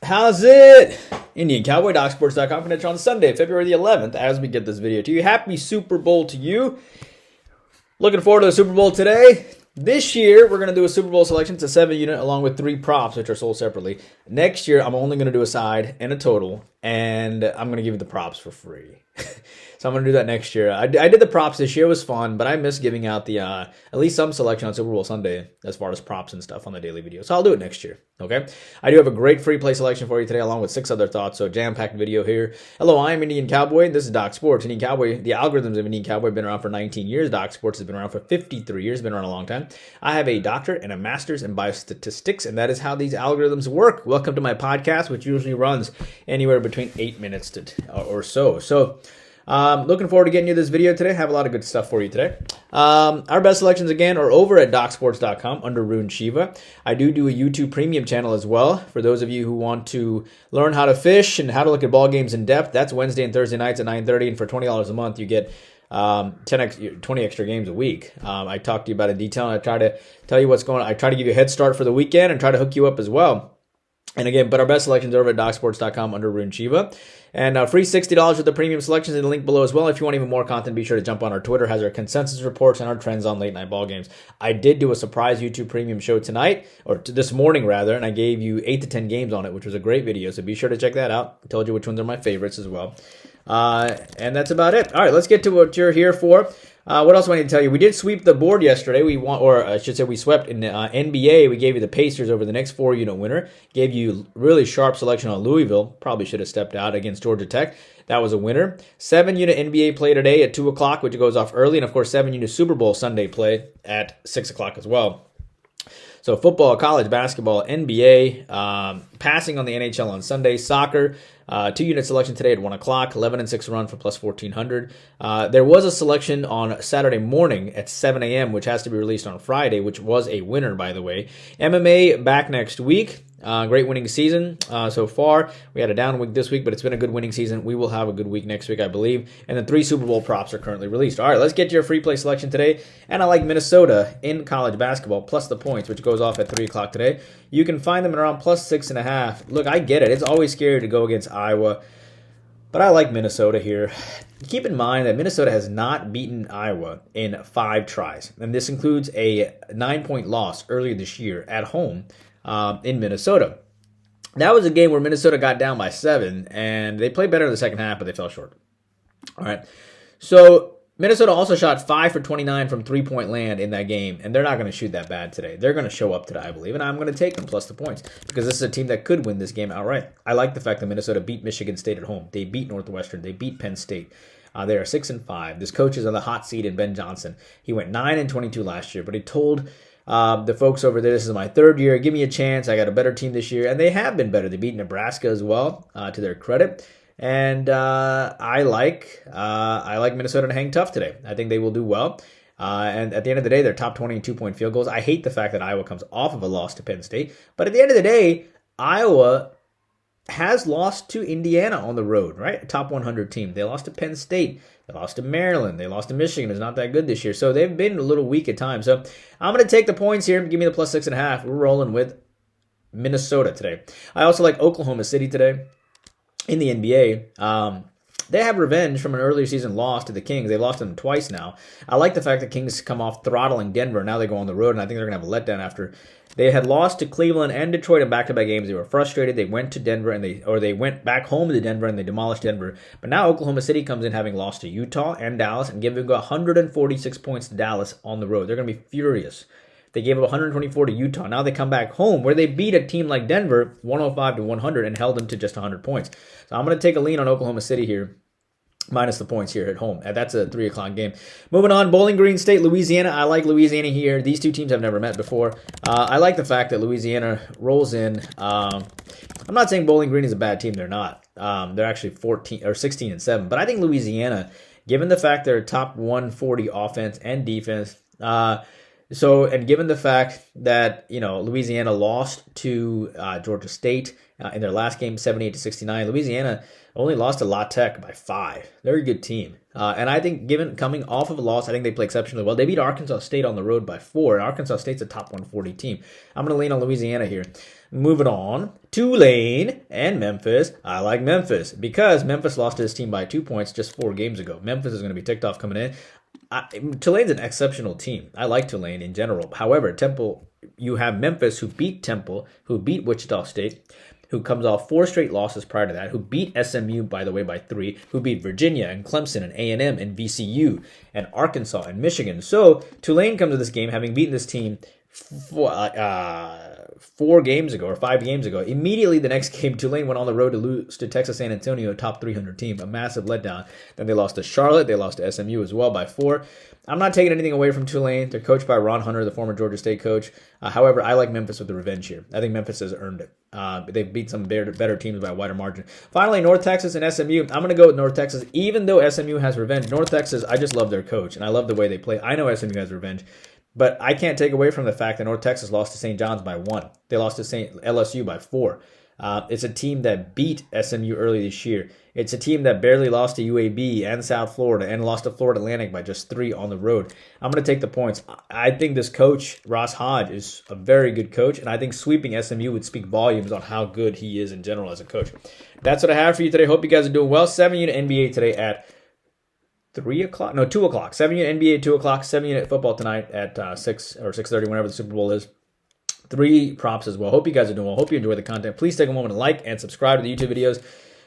How's it? Indian Cowboy, docsports.com, connected on Sunday, February the 11th, as we get this video to you. Happy Super Bowl to you. Looking forward to the Super Bowl today. This year, we're going to do a Super Bowl selection. It's a 7-unit along with 3 props, which are sold separately. Next year, I'm only going to do a side and a total, and I'm going to give you the props for free. So I'm going to do that next year. I did the props this year. It was fun, but I miss giving out the at least some selection on Super Bowl Sunday as far as props and stuff on the daily video. So I'll do it next year, okay? I do have a great free play selection for you today along with 6 other thoughts, so jam-packed video here. Hello, I'm Indian Cowboy. This is Doc Sports. Indian Cowboy, the algorithms of Indian Cowboy have been around for 19 years. Doc Sports has been around for 53 years, been around a long time. I have a doctorate and a master's in biostatistics, and that is how these algorithms work. Welcome to my podcast, which usually runs anywhere between 8 minutes or so. Looking forward to getting you this video today. Have a lot of good stuff for you today. Our best selections, again, are over at docsports.com under Rune Shiva. I do a YouTube premium channel as well. For those of you who want to learn how to fish and how to look at ball games in depth, that's Wednesday and Thursday nights at 9:30. And for $20 a month, you get 20 extra games a week. I talk to you about it in detail, and I try to tell you what's going on. I try to give you a head start for the weekend and try to hook you up as well. And again, but our best selections are over at docsports.com under Rune Shiva. And free $60 with the premium selections in the link below as well. If you want even more content, be sure to jump on our Twitter. It has our consensus reports and our trends on late night ball games. I did do a surprise YouTube premium show tonight, or this morning rather, and I gave you 8 to 10 games on it, which was a great video. So be sure to check that out. I told you which ones are my favorites as well. And that's about it. All right, let's get to what you're here for. What else do I need to tell you? We did sweep the board yesterday. We swept in NBA. We gave you the Pacers over the next 4-unit winner. Gave you really sharp selection on Louisville. Probably should have stepped out against Georgia Tech. That was a winner. 7-unit NBA play today at 2 o'clock, which goes off early. And, of course, 7-unit Super Bowl Sunday play at 6 o'clock as well. So football, college basketball, NBA, passing on the NHL on Sunday, soccer, 2-unit selection today at 1 o'clock, 11-6 run for plus 1,400. There was a selection on Saturday morning at 7 a.m., which has to be released on Friday, which was a winner, by the way. MMA back next week. Great winning season so far. We had a down week this week, but it's been a good winning season. We will have a good week next week, I believe. And then 3 Super Bowl props are currently released. All right, let's get to your free play selection today. And I like Minnesota in college basketball, plus the points, which goes off at 3 o'clock today. You can find them at around plus 6.5. Look, I get it. It's always scary to go against Iowa, but I like Minnesota here. Keep in mind that Minnesota has not beaten Iowa in 5 tries. And this includes a 9-point loss earlier this year at home in Minnesota. That was a game where Minnesota got down by 7, and they played better in the second half, but they fell short. All right. So Minnesota also shot 5 for 29 from 3-point land in that game, and they're not going to shoot that bad today. They're going to show up today, I believe, and I'm going to take them plus the points because this is a team that could win this game outright. I like the fact that Minnesota beat Michigan State at home. They beat Northwestern. They beat Penn State. They are 6-5. This coach is on the hot seat in Ben Johnson. He went 9-22 last year, but he told the folks over there, this is my 3rd year. Give me a chance. I got a better team this year, and they have been better. They beat Nebraska as well, to their credit. And I like Minnesota to hang tough today. I think they will do well. And at the end of the day, they're top 20 in 2-point field goals. I hate the fact that Iowa comes off of a loss to Penn State. But at the end of the day, Iowa has lost to Indiana on the road, right? A top 100 team. They lost to Penn State. They lost to Maryland. They lost to Michigan. It's not that good this year. So they've been a little weak at times. So I'm going to take the points here. Give me the plus 6.5. We're rolling with Minnesota today. I also like Oklahoma City today in the NBA. They have revenge from an earlier season loss to the Kings. They've lost them twice now. I like the fact that Kings come off throttling Denver. Now they go on the road, and I think they're going to have a letdown after they had lost to Cleveland and Detroit in back-to-back games. They were frustrated. They went to Denver, and they went back home to Denver, and they demolished Denver. But now Oklahoma City comes in having lost to Utah and Dallas and giving 146 points to Dallas on the road. They're going to be furious. They gave up 124 to Utah. Now they come back home where they beat a team like Denver 105-100 and held them to just 100 points. So I'm going to take a lean on Oklahoma City here, minus the points here at home. That's a 3 o'clock game. Moving on, Bowling Green State, Louisiana. I like Louisiana here. These two teams have never met before. I like the fact that Louisiana rolls in. I'm not saying Bowling Green is a bad team. They're not. They're actually 16-7. But I think Louisiana, given the fact they're top 140 offense and defense, So, and given the fact that, Louisiana lost to Georgia State in their last game, 78-69, Louisiana only lost to La Tech by 5. Very good team. And I think given coming off of a loss, I think they play exceptionally well. They beat Arkansas State on the road by 4, and Arkansas State's a top 140 team. I'm going to lean on Louisiana here. Moving on, Tulane and Memphis. I like Memphis because Memphis lost to his team by 2 points just 4 games ago. Memphis is going to be ticked off coming in. Tulane's an exceptional team. I like Tulane in general. However, Temple, you have Memphis who beat Temple, who beat Wichita State, who comes off 4 straight losses prior to that, who beat SMU, by the way, by 3, who beat Virginia and Clemson and A&M and VCU and Arkansas and Michigan. So Tulane comes to this game having beaten this team 4 games ago or 5 games ago. Immediately the next game, Tulane went on the road to lose to Texas San Antonio, a top 300 team, a massive letdown. Then they lost to Charlotte. They lost to SMU as well by 4. I'm not taking anything away from Tulane. They're coached by Ron Hunter, the former Georgia State coach. However, I like Memphis with the revenge here. I think Memphis has earned it. They've beat some better teams by a wider margin. Finally, North Texas and SMU. I'm going to go with North Texas, even though SMU has revenge. North Texas, I just love their coach, and I love the way they play. I know SMU has revenge. But I can't take away from the fact that North Texas lost to St. John's by 1. They lost to LSU by 4. It's a team that beat SMU early this year. It's a team that barely lost to UAB and South Florida and lost to Florida Atlantic by just 3 on the road. I'm going to take the points. I think this coach, Ross Hodge, is a very good coach, and I think sweeping SMU would speak volumes on how good he is in general as a coach. That's what I have for you today. Hope you guys are doing well. 7-unit NBA today at 2 o'clock. 7-unit NBA at 2 o'clock. 7-unit football tonight at 6 or 6:30, whenever the Super Bowl is. 3 props as well. Hope you guys are doing well. Hope you enjoy the content. Please take a moment to like and subscribe to the YouTube videos.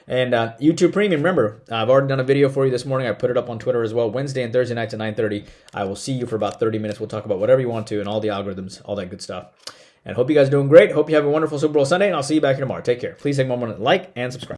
And YouTube Premium, remember, I've already done a video for you this morning. I put it up on Twitter as well. Wednesday and Thursday nights at 9:30. I will see you for about 30 minutes. We'll talk about whatever you want to and all the algorithms, all that good stuff. And hope you guys are doing great. Hope you have a wonderful Super Bowl Sunday, and I'll see you back here tomorrow. Take care. Please take a moment to like and subscribe.